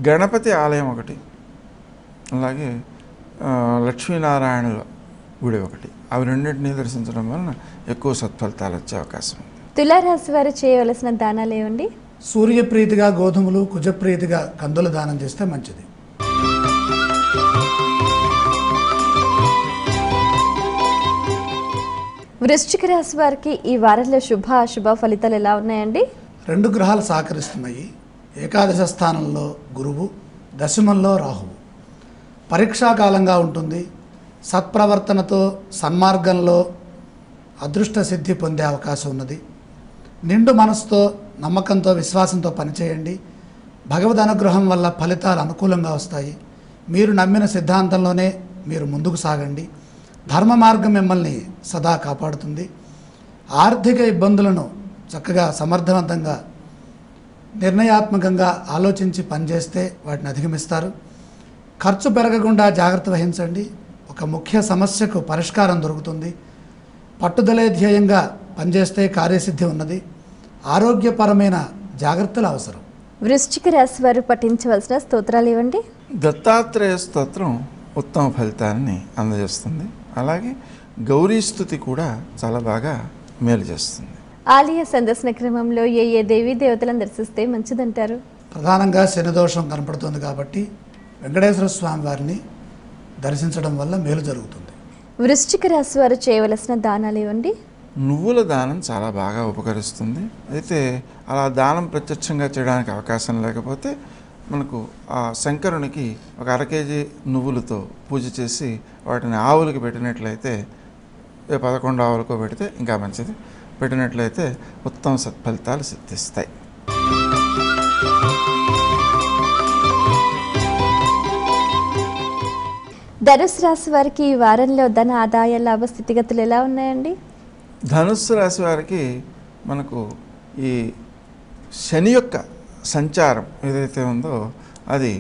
గణపతి ఆలయం ఒకటి, అలాగే లక్ష్మీనారాయణుల గుడి ఒకటి, అవి రెండింటినీ దర్శించడం వలన ఎక్కువ సత్ఫలితాలు వచ్చే అవకాశం ఉంది. తులారాశి వారు చేయవలసిన దానాలు ఏమండి? సూర్యప్రీతిగా గోధుమలు, కుజప్రీతిగా కందులు దానం చేస్తే మంచిది. వృశ్చిక రాశి వారికి ఈ వారంలో శుభ అశుభ ఫలితాలు ఎలా ఉన్నాయండి? 2 గ్రహాలు సహకరిస్తున్నాయి. ఏకాదశ స్థానంలో గురువు, దశమంలో రాహువు. పరీక్షాకాలంగా ఉంటుంది. సత్ప్రవర్తనతో సన్మార్గంలో అదృష్ట సిద్ధి పొందే అవకాశం ఉన్నది. నిండు మనసుతో, నమ్మకంతో, విశ్వాసంతో పనిచేయండి. భగవద్ అనుగ్రహం వల్ల ఫలితాలు అనుకూలంగా వస్తాయి. మీరు నమ్మిన సిద్ధాంతంలోనే మీరు ముందుకు సాగండి. ధర్మ మార్గం మిమ్మల్ని సదా కాపాడుతుంది. ఆర్థిక ఇబ్బందులను చక్కగా సమర్థవంతంగా నిర్ణయాత్మకంగా ఆలోచించి పనిచేస్తే వాటిని అధిగమిస్తారు. ఖర్చు పెరగకుండా జాగ్రత్త వహించండి. ఒక ముఖ్య సమస్యకు పరిష్కారం దొరుకుతుంది. పట్టుదలే ధ్యేయంగా పనిచేస్తే కార్యసిద్ధి ఉన్నది. ఆరోగ్యపరమైన జాగ్రత్తలు అవసరం. వృశ్చిక రాశి వారు పఠించవలసిన స్తోత్రాలు ఇవ్వండి. దత్తాత్రేయ స్తోత్రం ఉత్తమ ఫలితాన్ని అందజేస్తుంది. అలాగే గౌరీ స్తుతి కూడా చాలా బాగా మేలు చేస్తుంది. ఆలయ సందర్శన క్రమంలో ఏ దేవీ దేవతలను దర్శిస్తే మంచిదంటారు? ప్రధానంగా శనిదోషం కనపడుతుంది కాబట్టి వెంకటేశ్వర స్వామి వారిని దర్శించడం వల్ల మేలు జరుగుతుంది. వృశ్చిక రాశి వారు చేయవలసిన దానాలు ఇవ్వండి. నువ్వుల దానం చాలా బాగా ఉపకరిస్తుంది. అయితే అలా దానం ప్రత్యక్షంగా చేయడానికి అవకాశం లేకపోతే మనకు ఆ శంకరునికి ఒక 1/2 కేజీ నువ్వులతో పూజ చేసి వాటిని ఆవులకి పెట్టినట్లయితే 11 ఆవులకో పెడితే ఇంకా మంచిది. పెట్టినట్లయితే ఉత్తమ సత్ఫలితాలు సిద్ధిస్తాయి. ధనుసు రాశి వారికి ఈ వారంలో ధన ఆదాయ లాభ స్థితిగతులు ఎలా ఉన్నాయండి? ధనుస్సు రాశి వారికి మనకు ఈ శని యొక్క సంచారం ఏదైతే ఉందో అది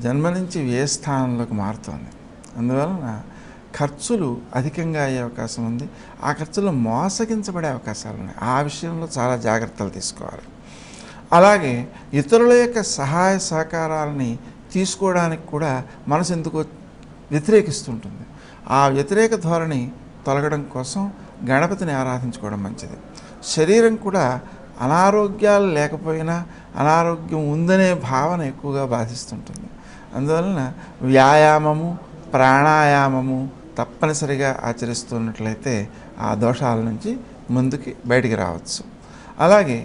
జన్మ నుంచి వ్యయ స్థానంలోకి మారుతుంది. అందువలన ఖర్చులు అధికంగా అయ్యే అవకాశం ఉంది. ఆ ఖర్చులు మోసగించబడే అవకాశాలు ఉన్నాయి. ఆ విషయంలో చాలా జాగ్రత్తలు తీసుకోవాలి. అలాగే ఇతరుల యొక్క సహాయ సహకారాలని తీసుకోవడానికి కూడా మనసు ఎందుకో వ్యతిరేకిస్తుంటుంది. ఆ వ్యతిరేక ధోరణి తొలగడం కోసం గణపతిని ఆరాధించుకోవడం మంచిది. శరీరం కూడా అనారోగ్యాలు లేకపోయినా అనారోగ్యం ఉందనే భావన ఎక్కువగా బాధిస్తుంటుంది. అందువలన వ్యాయామము, ప్రాణాయామము తప్పనిసరిగా ఆచరిస్తున్నట్లయితే ఆ దోషాల నుంచి ముందుకి బయటికి రావచ్చు. అలాగే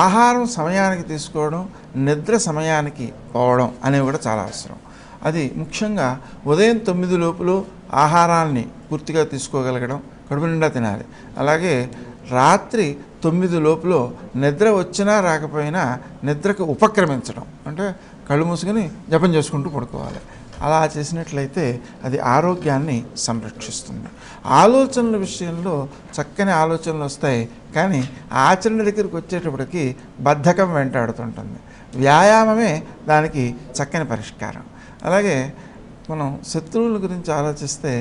ఆహారం సమయానికి తీసుకోవడం, నిద్ర సమయానికి పోవడం అనేవి కూడా చాలా అవసరం. అది ముఖ్యంగా ఉదయం 9 లోపులో ఆహారాన్ని పూర్తిగా తీసుకోగలగడం, కడుపు నిండా తినాలి. అలాగే రాత్రి 9 లోపులో నిద్ర వచ్చినా రాకపోయినా నిద్రకు ఉపక్రమించడం, అంటే కళ్ళు మూసుకొని జపం చేసుకుంటూ పడుకోవాలి. అలా చేసినట్లయితే అది ఆరోగ్యాన్ని సంరక్షిస్తుంది. ఆలోచనల విషయంలో చక్కని ఆలోచనలు వస్తాయి, కానీ ఆచరణ దగ్గరికి వచ్చేటప్పటికి బద్ధకం వెంటాడుతుంటుంది. వ్యాయామమే దానికి చక్కని పరిష్కారం. అలాగే మనం శత్రువుల గురించి ఆలోచిస్తే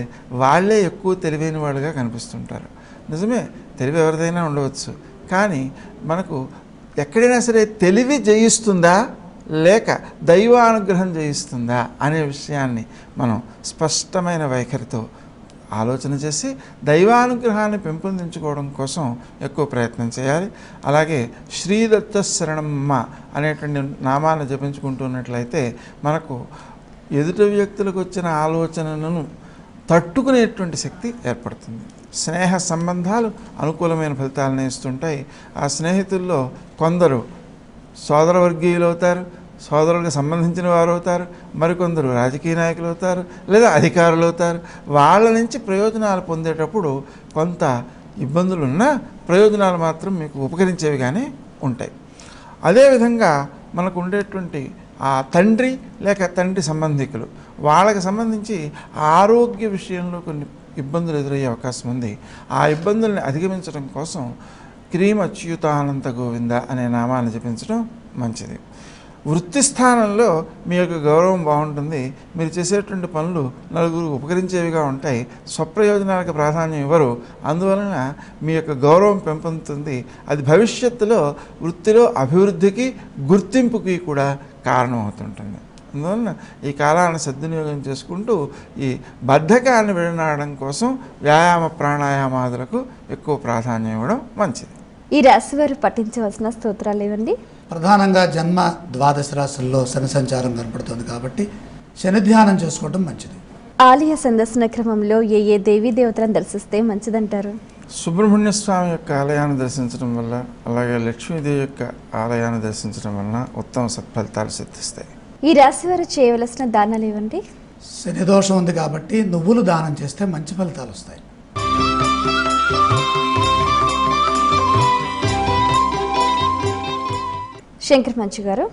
వాళ్ళే ఎక్కువ తెలివైన వాళ్ళుగా కనిపిస్తుంటారు. నిజమే, తెలివి ఎవరిదైనా ఉండవచ్చు, కానీ మనకు ఎక్కడైనా సరే తెలివి జయిస్తుందా లేక దైవానుగ్రహం జయిస్తుందా అనే విషయాన్ని మనం స్పష్టమైన వైఖరితో ఆలోచన చేసి దైవానుగ్రహాన్ని పెంపొందించుకోవడం కోసం ఎక్కువ ప్రయత్నం చేయాలి. అలాగే శ్రీదత్త శరణమ్మ అనేటువంటి నామాన్ని జపించుకుంటున్నట్లయితే మనకు ఎదుటి వ్యక్తులకు వచ్చిన ఆలోచనలను తట్టుకునేటువంటి శక్తి ఏర్పడుతుంది. స్నేహ సంబంధాలు అనుకూలమైన ఫలితాలను ఇస్తుంటాయి. ఆ స్నేహితుల్లో కొందరు సోదరవర్గీయులు అవుతారు, సోదరులకు సంబంధించిన వారు అవుతారు, మరికొందరు రాజకీయ నాయకులు అవుతారు, లేదా అధికారులు అవుతారు. వాళ్ళ నుంచి ప్రయోజనాలు పొందేటప్పుడు కొంత ఇబ్బందులున్నా ప్రయోజనాలు మాత్రం మీకు ఉపకరించేవిగానే ఉంటాయి. అదేవిధంగా మనకు ఉండేటువంటి ఆ తండ్రి లేక తండ్రి సంబంధికులు, వాళ్ళకి సంబంధించి ఆరోగ్య విషయంలో కొన్ని ఇబ్బందులు ఎదురయ్యే అవకాశం ఉంది. ఆ ఇబ్బందుల్ని అధిగమించడం కోసం క్రీమ అచ్యుతానంత గోవింద అనే నామాన్ని జపించడం మంచిది. వృత్తి స్థానంలో మీ యొక్క గౌరవం బాగుంటుంది. మీరు చేసేటువంటి పనులు నలుగురు ఉపకరించేవిగా ఉంటాయి. స్వప్రయోజనాలకు ప్రాధాన్యం ఇవ్వరు. అందువలన మీ యొక్క గౌరవం పెంపొందుతుంది. అది భవిష్యత్తులో వృత్తిలో అభివృద్ధికి, గుర్తింపుకి కూడా కారణమవుతుంటుంది. అందువలన ఈ కాలాన్ని సద్వినియోగం చేసుకుంటూ ఈ బద్ధకాన్ని విడనాడడం కోసం వ్యాయామ ప్రాణాయామాదులకు ఎక్కువ ప్రాధాన్యం ఇవ్వడం మంచిది. ఈ రాశి వారు పఠించవలసిన స్తోత్రాలు ఇవ్వండి. ప్రధానంగా జన్మ ద్వాదశ రాశుల్లో శని సంచారం కనపడుతుంది కాబట్టి శని ధ్యానం చేసుకోవడం మంచిది. ఆలయ సందర్శన క్రమంలో ఏ దేవీ దేవతలను దర్శిస్తే మంచిదంటారు? సుబ్రహ్మణ్య స్వామి యొక్క ఆలయాన్ని దర్శించడం వల్ల, అలాగే లక్ష్మీదేవి యొక్క ఆలయాన్ని దర్శించడం వలన ఉత్తమ సత్ఫలితాలు సిద్ధిస్తాయి. ఈ రాశి వారు చేయవలసిన దానాలు ఇవ్వండి. శని దోషం ఉంది కాబట్టి నువ్వులు దానం చేస్తే మంచి ఫలితాలు వస్తాయి. శంకర్ మంచు గారు,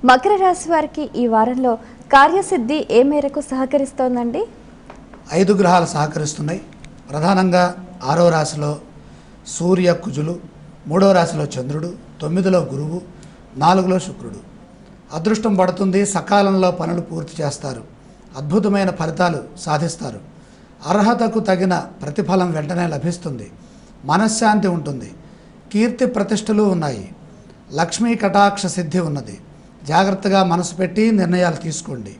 మకర రాశి వారికి ఈ వారంలో కార్యసిద్ధి ఏ మేరకు సహకరిస్తోందండి? 5 గ్రహాలు సహకరిస్తున్నాయి. ప్రధానంగా 6వ రాశిలో సూర్య కుజులు, 3వ రాశిలో చంద్రుడు, 9లో గురువు, 4లో శుక్రుడు. అదృష్టం పడుతుంది. సకాలంలో పనులు పూర్తి చేస్తారు. అద్భుతమైన ఫలితాలు సాధిస్తారు. అర్హతకు తగిన ప్రతిఫలం వెంటనే లభిస్తుంది. మనశ్శాంతి ఉంటుంది. కీర్తి ప్రతిష్టలు ఉన్నాయి. లక్ష్మీ కటాక్ష సిద్ధి ఉన్నది. జాగ్రత్తగా మనసు పెట్టి నిర్ణయాలు తీసుకోండి.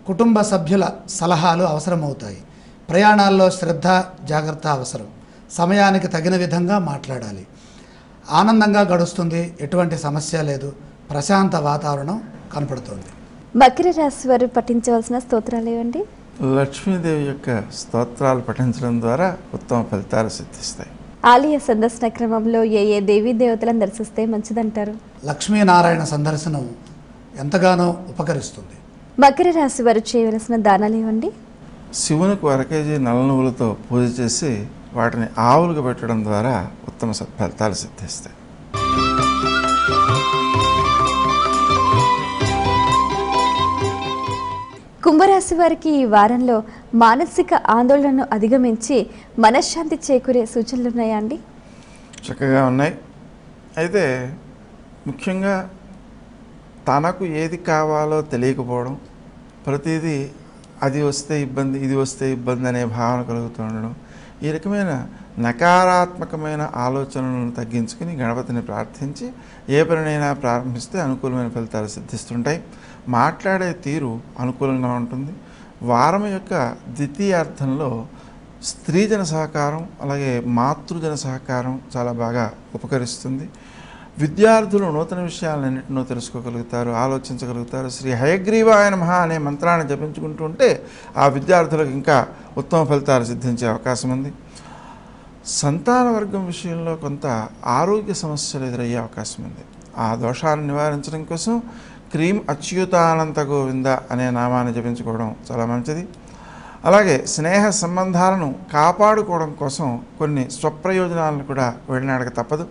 కుటుంబ సభ్యుల సలహాలు అవసరమవుతాయి. ప్రయాణాల్లో శ్రద్ధ, జాగ్రత్త అవసరం. సమయానికి తగిన విధంగా మాట్లాడాలి. ఆనందంగా గడుస్తుంది. ఎటువంటి సమస్య లేదు. ప్రశాంత వాతావరణం కనపడుతుంది. మకర రాశి వారు పఠించవలసిన స్తోత్రాలు ఇవ్వండి. లక్ష్మీదేవి యొక్క స్తోత్రాలు పఠించడం ద్వారా ఉత్తమ ఫలితాలు సిద్ధిస్తాయి. ఆలయ సందర్శన క్రమంలో ఏ దేవీ దేవతలను దర్శిస్తే మంచిదంటారు? లక్ష్మీనారాయణ సందర్శనం ఎంతగానో ఉపకరిస్తుంది. మకర రాశి వారు చేయవలసిన దానాలు ఏవండి? శివునికి 1 కేజీ నల్ల నువ్వులతో పూజ చేసి వాటిని ఆవులకు పెట్టడం ద్వారా ఉత్తమ సత్ఫలితాలు సిద్ధిస్తాయి. కుంభరాశి వారికి ఈ వారంలో మానసిక ఆందోళనను అధిగమించి మనశ్శాంతి చేకూరే సూచనలు ఉన్నాయా అండి? చక్కగా ఉన్నాయి. అయితే ముఖ్యంగా తనకు ఏది కావాలో తెలియకపోవడం, ప్రతిదీ అది వస్తే ఇబ్బంది, ఇది వస్తే ఇబ్బంది అనే భావన కలుగుతూ ఉండడం, ఈ రకమైన నకారాత్మకమైన ఆలోచనలను తగ్గించుకుని గణపతిని ప్రార్థించి ఏ పనినైనా ప్రారంభిస్తే అనుకూలమైన ఫలితాలు సిద్ధిస్తుంటాయి. మాట్లాడే తీరు అనుకూలంగా ఉంటుంది. వారం యొక్క ద్వితీయార్థంలో స్త్రీజన సహకారం అలాగే మాతృజన సహకారం చాలా బాగా ఉపకరిస్తుంది. విద్యార్థులు నూతన విషయాలన్నింటినో తెలుసుకోగలుగుతారు, ఆలోచించగలుగుతారు. శ్రీ హయగ్రీవాయ నమః అనే మంత్రాన్ని జపించుకుంటూ ఉంటే ఆ విద్యార్థులకు ఇంకా ఉత్తమ ఫలితాలు సిద్ధించే అవకాశం ఉంది. సంతాన వర్గం విషయంలో కొంత ఆరోగ్య సమస్యలు ఎదురయ్యే అవకాశం ఉంది. ఆ దోషాలను నివారించడం కోసం క్రీం అచ్యుతానంత గోవింద అనే నామాన్ని జపించుకోవడం చాలా మంచిది. అలాగే స్నేహ సంబంధాలను కాపాడుకోవడం కోసం కొన్ని స్వప్రయోజనాలను కూడా వెళ్ళినాడక తప్పదు.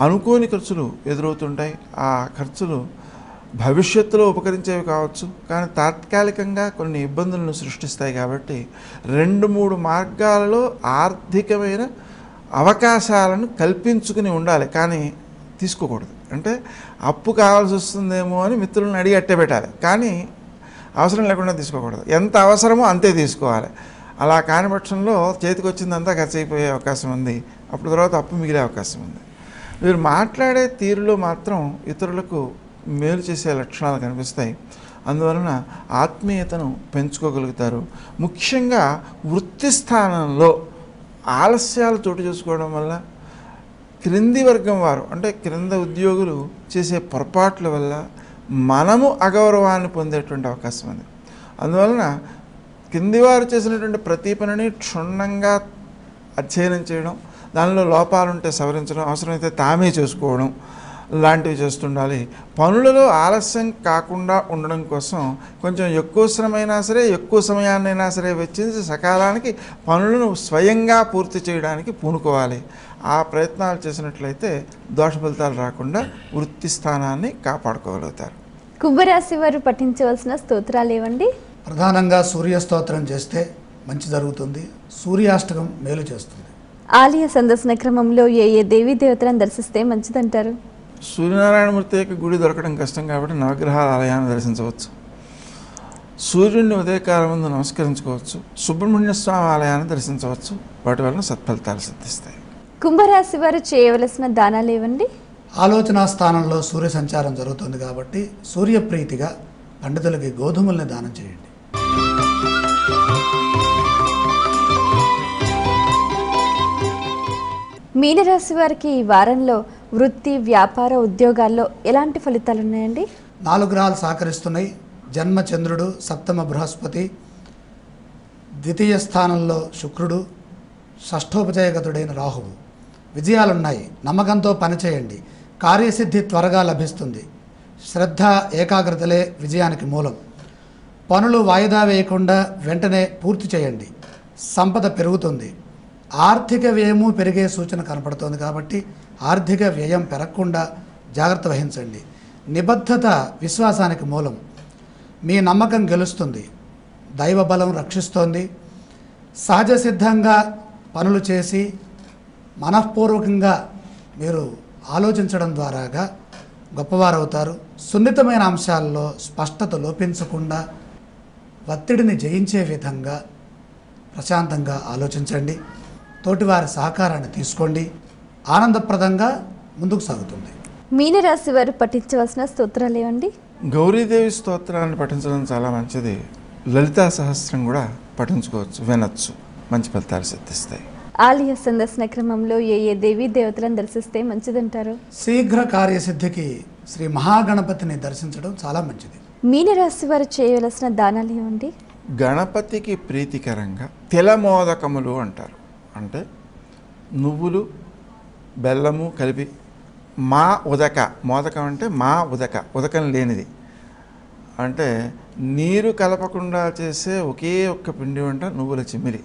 అనుకోని ఖర్చులు ఎదురవుతుంటాయి. ఆ ఖర్చులు భవిష్యత్తులో ఉపకరించేవి కావచ్చు, కానీ తాత్కాలికంగా కొన్ని ఇబ్బందులను సృష్టిస్తాయి. కాబట్టి 2-3 మార్గాలలో ఆర్థికమైన అవకాశాలను కల్పించుకుని ఉండాలి, కానీ తీసుకోకూడదు. అంటే అప్పు కావాల్సి వస్తుందేమో అని మిత్రులను అడిగి అట్టబెట్టాలి, కానీ అవసరం లేకుండా తీసుకోకూడదు. ఎంత అవసరమో అంతే తీసుకోవాలి. అలా కాని పక్షంలో చేతికి వచ్చిందంతా ఖర్చు అయిపోయే అవకాశం ఉంది. అప్పుడు తర్వాత అప్పు మిగిలే అవకాశం ఉంది. వీరు మాట్లాడే తీరులో మాత్రం ఇతరులకు మేలు చేసే లక్షణాలు కనిపిస్తాయి. అందువలన ఆత్మీయతను పెంచుకోగలుగుతారు. ముఖ్యంగా వృత్తి స్థానంలో ఆలస్యాలు చోటు చేసుకోవడం వల్ల క్రింది వర్గం వారు, అంటే క్రింద ఉద్యోగులు చేసే పొరపాట్ల వల్ల మనము అగౌరవాన్ని పొందేటువంటి అవకాశం ఉంది. అందువలన కింది వారు చేసినటువంటి ప్రతి పనిని క్షుణ్ణంగా అధ్యయనం చేయడం, దానిలో లోపాలుంటే సవరించడం, అవసరమైతే తామే చేసుకోవడం లాంటివి చేస్తుండాలి. పనులలో ఆలస్యం కాకుండా ఉండడం కోసం కొంచెం ఎక్కువ శ్రమైనా సరే, ఎక్కువ సమయాన్నైనా సరే వెచ్చించి సకాలానికి పనులను స్వయంగా పూర్తి చేయడానికి పూనుకోవాలి. ఆ ప్రయత్నాలు చేసినట్లయితే దోష ఫలితాలు రాకుండా వృత్తి స్థానాన్ని కాపాడుకోగలుగుతారు. కుంభరాశి వారు పఠించవలసిన స్తోత్రాలు ఏవండి? ప్రధానంగా సూర్య స్తోత్రం చేస్తే మంచి జరుగుతుంది. సూర్యాష్టకం మేలు చేస్తుంది. ఆలయ సందర్శన క్రమంలో ఏ దేవీ దేవతలను దర్శిస్తే మంచిదంటారు? సూర్యనారాయణమూర్తి యొక్క గుడి దొరకడం కష్టం కాబట్టి నవగ్రహాల ఆలయాన్ని దర్శించవచ్చు. సూర్యుడిని ఉదయకాలం ముందు నమస్కరించుకోవచ్చు. సుబ్రహ్మణ్య స్వామి ఆలయాన్ని దర్శించవచ్చు. వాటి వలన సత్ఫలితాలు సిద్ధిస్తాయి. కుంభరాశి వారు చేయవలసిన దానాలు ఏవండి? ఆలోచనా స్థానంలో సూర్య సంచారం జరుగుతుంది కాబట్టి సూర్యప్రీతిగా పండితులకి గోధుమల్ని దానం చేయండి. మీనరాశి వారికి ఈ వారంలో వృత్తి, వ్యాపార, ఉద్యోగాల్లో ఎలాంటి ఫలితాలు ఉన్నాయండి? 4 గ్రహాలు సహకరిస్తున్నాయి. జన్మ చంద్రుడు, సప్తమ బృహస్పతి, ద్వితీయ స్థానంలో శుక్రుడు, షష్ఠోపజయగతుడైన రాహువు. విజయాలున్నాయి. నమ్మకంతో పనిచేయండి. కార్యసిద్ధి త్వరగా లభిస్తుంది. శ్రద్ధ, ఏకాగ్రతలే విజయానికి మూలం. పనులు వాయిదా వేయకుండా వెంటనే పూర్తి చేయండి. సంపద పెరుగుతుంది. ఆర్థిక వ్యయము పెరిగే సూచన కనపడుతోంది కాబట్టి ఆర్థిక వ్యయం పెరగకుండా జాగ్రత్త వహించండి. నిబద్ధత విశ్వాసానికి మూలం. మీ నమ్మకం గెలుస్తుంది. దైవ బలం రక్షిస్తోంది. సహజ సిద్ధంగా పనులు చేసి మనఃపూర్వకంగా మీరు ఆలోచించడం ద్వారాగా గొప్పవారవుతారు. సున్నితమైన అంశాల్లో స్పష్టత లోపించకుండా ఒత్తిడిని జయించే విధంగా ప్రశాంతంగా ఆలోచించండి. తోటివారి సహకారాన్ని తీసుకోండి. ఆనందప్రదంగా ముందుకు సాగుతుంది. మీనరాశి వారు పఠించవలసిన స్తోత్రాలు ఏవండి? గౌరీదేవి స్తోత్రాన్ని పఠించడం చాలా మంచిది. లలితా సహస్రం కూడా పఠించుకోవచ్చు, వినొచ్చు. మంచి ఫలితాలు సిద్ధిస్తాయి. ఆలయ సందర్శన క్రమంలో ఏ దేవీ దేవతలను దర్శిస్తే మంచిదంటారు? శీఘ్ర కార్యసిద్ధికి శ్రీ మహాగణపతిని దర్శించడం చాలా మంచిది. మీనరాశి వారు చేయవలసిన దానాలు ఏవండి? గణపతికి ప్రీతికరంగా తిలమోదకములు అంటారు. అంటే నువ్వులు బెల్లము కలిపి మా ఉదక, మోదకం అంటే మా ఉదకం లేనిది, అంటే నీరు కలపకుండా చేసే ఒకే ఒక్క పిండి వంట నువ్వుల చిమ్మిలి.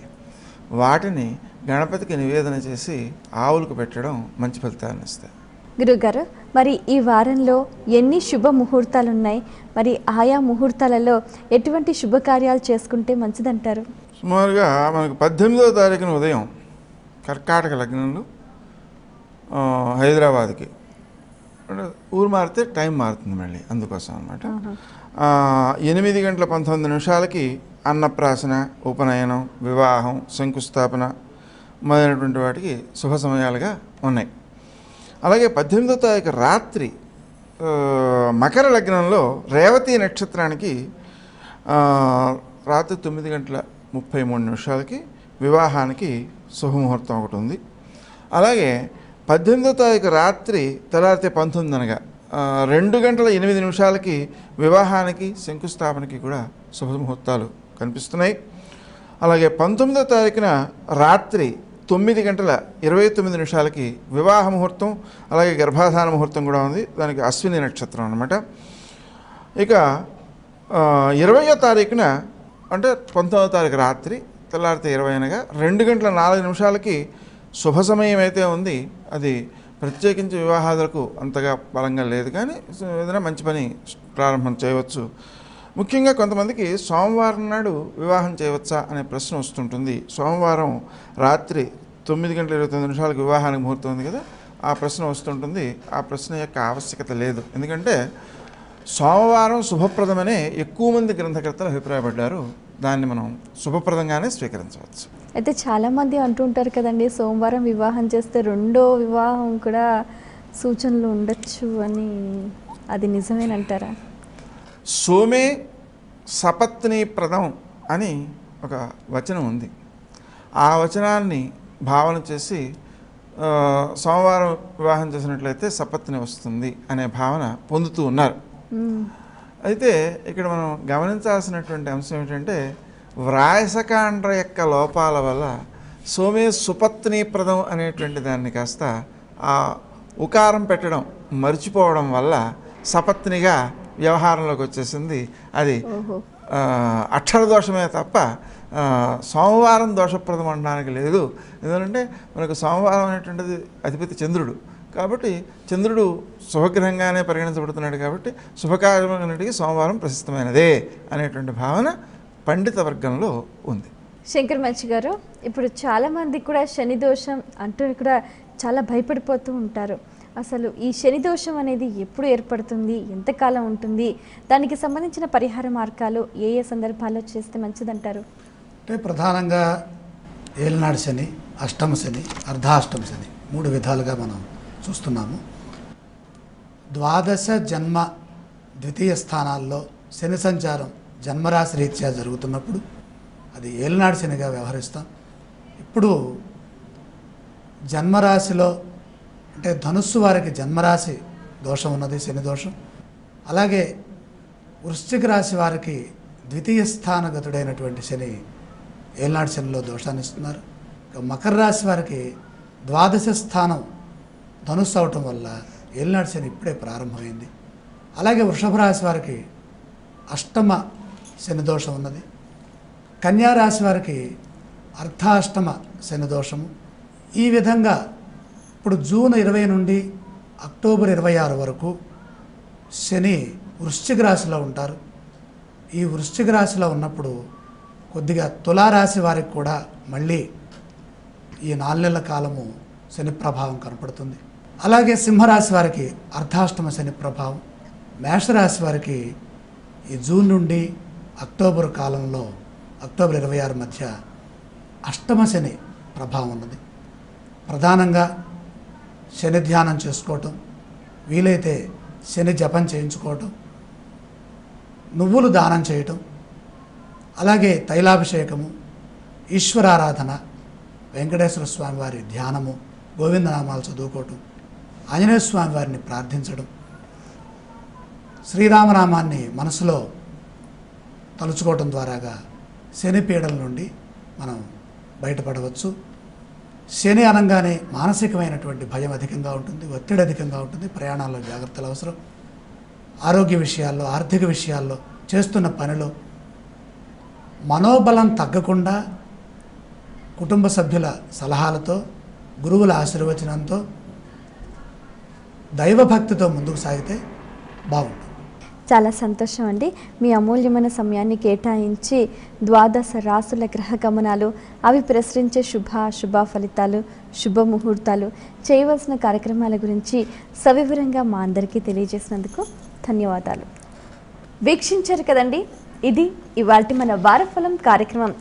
వాటిని గణపతికి నివేదన చేసి ఆవులకు పెట్టడం మంచి ఫలితాన్ని ఇస్తాయి. గురుగారు, మరి ఈ వారంలో ఎన్ని శుభ ముహూర్తాలు ఉన్నాయి? మరి ఆయా ముహూర్తాలలో ఎటువంటి శుభకార్యాలు చేసుకుంటే మంచిదంటారు? సుమారుగా మనకు 18వ తారీఖున ఉదయం కర్కాటక లగ్నంలో హైదరాబాద్కి, అంటే ఊరు మారితే టైం మారుతుంది మళ్ళీ, అందుకోసం అనమాట. 8:19 అన్నప్రాసన, ఉపనయనం, వివాహం, శంకుస్థాపన మొదలైనటువంటి వాటికి శుభ సమయాలుగా ఉన్నాయి. అలాగే 18వ తారీఖు రాత్రి మకర లగ్నంలో రేవతి నక్షత్రానికి రాత్రి 9:33 వివాహానికి శుభముహూర్తం ఒకటి ఉంది. అలాగే 18వ తారీఖు రాత్రి తెల్లారితే 19 అనగా 2:08 వివాహానికి శంకుస్థాపనకి కూడా శుభముహూర్తాలు కనిపిస్తున్నాయి. అలాగే 19వ తారీఖున రాత్రి 9:29 వివాహ ముహూర్తం, అలాగే గర్భాధాన ముహూర్తం కూడా ఉంది. దానికి అశ్విని నక్షత్రం అన్నమాట. ఇక 20వ తారీఖున అంటే 19వ తారీఖు రాత్రి తెల్లారితే 20 అనగా 2:04 శుభ సమయం అయితే ఉంది. అది ప్రత్యేకించి వివాహాలకు అంతగా బలంగా లేదు, కానీ ఏదైనా మంచి పని ప్రారంభం చేయవచ్చు. ముఖ్యంగా కొంతమందికి సోమవారం నాడు వివాహం చేయవచ్చా అనే ప్రశ్న వస్తుంటుంది. సోమవారం రాత్రి 9:29 వివాహానికి ముహూర్తం ఉంది కదా, ఆ ప్రశ్న వస్తుంటుంది. ఆ ప్రశ్న యొక్క ఆవశ్యకత లేదు, ఎందుకంటే సోమవారం శుభప్రదమనే ఎక్కువ మంది గ్రంథకర్తలు అభిప్రాయపడ్డారు. దాన్ని మనం శుభప్రదంగానే స్వీకరించవచ్చు. అయితే చాలామంది అంటుంటారు కదండి, సోమవారం వివాహం చేస్తే రెండో వివాహం కూడా సూచనలు ఉండొచ్చు అని. అది నిజమేనంటారా? సోమే సపత్ని ప్రదం అని ఒక వచనం ఉంది. ఆ వచనాన్ని భావన చేసి సోమవారం వివాహం చేసినట్లయితే సపత్ని వస్తుంది అనే భావన పొందుతూ ఉన్నారు. అయితే ఇక్కడ మనం గమనించాల్సినటువంటి అంశం ఏంటంటే, వ్రాయసకాండ్ర యొక్క లోపాల వల్ల సోమే సుపత్ని ప్రదం అనేటువంటి దాన్ని కాస్త ఆ ఉకారం పెట్టడం మర్చిపోవడం వల్ల సపత్నిగా వ్యవహారంలోకి వచ్చేసింది. అది అక్షర దోషమే తప్ప సోమవారం దోషప్రదం అనడానికి లేదు. ఎందుకంటే మనకు సోమవారం అనేటువంటిది అధిపతి చంద్రుడు, కాబట్టి చంద్రుడు శుభగ్రహంగానే పరిగణించబడుతున్నాడు. కాబట్టి శుభకార్యములన్నిటికీ సోమవారం ప్రశస్తమైనదే అనేటువంటి భావన పండిత వర్గంలో ఉంది. శంకర్ మంచి గారు, ఇప్పుడు చాలామంది కూడా శని దోషం అంటూ కూడా చాలా భయపడిపోతూ ఉంటారు. అసలు ఈ శని దోషం అనేది ఎప్పుడు ఏర్పడుతుంది, ఎంతకాలం ఉంటుంది, దానికి సంబంధించిన పరిహార మార్గాలు ఏ ఏ సందర్భాల్లో చేస్తే మంచిదంటారు? అంటే ప్రధానంగా ఏలినాడు శని, అష్టమ శని, అర్ధాష్టమ శని 3 విధాలుగా మనం చూస్తున్నాము. ద్వాదశ జన్మ ద్వితీయ స్థానాల్లో శని సంచారం జన్మరాశి రీత్యా జరుగుతున్నప్పుడు అది ఏలినాడు శనిగా వ్యవహరిస్తాం. ఇప్పుడు జన్మరాశిలో అంటే ధనుస్సు వారికి జన్మరాశి దోషం ఉన్నది, శని దోషం. అలాగే వృశ్చిక రాశి వారికి ద్వితీయ స్థానగతుడైనటువంటి శని ఏలినాడు శనిలో దోషాన్ని ఇస్తున్నారు. మకర రాశి వారికి ద్వాదశ స్థానం ధనుస్సు అవటం వల్ల ఏలినాడు శని ఇప్పుడే ప్రారంభమైంది. అలాగే వృషభ రాశి వారికి అష్టమ శని దోషం ఉన్నది. కన్యా రాశి వారికి అర్ధాష్టమ శని దోషము. ఈ విధంగా ఇప్పుడు జూన్ 20 నుండి అక్టోబర్ 26 వరకు శని వృశ్చిక రాశిలో ఉంటారు. ఈ వృశ్చిక రాశిలో ఉన్నప్పుడు కొద్దిగా తులారాశి వారికి కూడా మళ్ళీ ఈ 4 నెలల కాలము శని ప్రభావం కనపడుతుంది. అలాగే సింహరాశి వారికి అర్ధాష్టమ శని ప్రభావం. మేషరాశి వారికి ఈ జూన్ నుండి అక్టోబర్ కాలంలో అక్టోబర్ 26 మధ్య అష్టమ శని ప్రభావం ఉన్నది. ప్రధానంగా శని ధ్యానం చేసుకోవటం, వీలైతే శని జపం చేయించుకోవటం, నువ్వులు దానం చేయటం, అలాగే తైలాభిషేకము, ఈశ్వరారాధన, వెంకటేశ్వర స్వామి వారి ధ్యానము, గోవిందనామాలు చదువుకోవటం, ఆంజనేయ స్వామి వారిని ప్రార్థించడం, శ్రీరామనామాన్ని మనసులో తలుచుకోవటం ద్వారాగా శని పీడల నుండి మనం బయటపడవచ్చు. శని అనగానే మానసికమైనటువంటి భయం అధికంగా ఉంటుంది, ఒత్తిడి అధికంగా ఉంటుంది, ప్రయాణాల్లో జాగ్రత్తలు అవసరం. ఆరోగ్య విషయాల్లో, ఆర్థిక విషయాల్లో, చేస్తున్న పనిలో మనోబలం తగ్గకుండా కుటుంబ సభ్యుల సలహాలతో, గురువుల ఆశీర్వచనంతో, దైవభక్తితో ముందుకు సాగితే బాగుంటుంది. చాలా సంతోషం అండి. మీ అమూల్యమైన సమయాన్ని కేటాయించి ద్వాదశ రాసుల గ్రహ గమనాలు, అవి ప్రసరించే శుభ ఫలితాలు, శుభముహూర్తాలు, చేయవలసిన కార్యక్రమాల గురించి సవివరంగా మా అందరికీ తెలియజేసినందుకు ధన్యవాదాలు. వీక్షించారు కదండి, ఇది ఇవాల్టి మన వారఫలం కార్యక్రమం.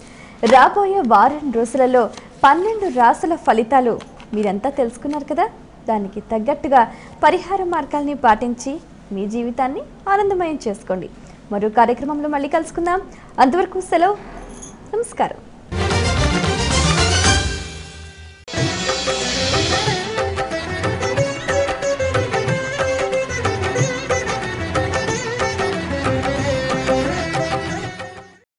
రాబోయే వారం రోజులలో 12 రాసుల ఫలితాలు మీరంతా తెలుసుకున్నారు కదా. దానికి తగ్గట్టుగా పరిహార మార్గాల్ని పాటించి మీ జీవితాన్ని ఆనందమయం చేసుకోండి. మరో కార్యక్రమంలో మళ్ళీ కలుసుకుందాం. అంతవరకు సెలవు. నమస్కారం.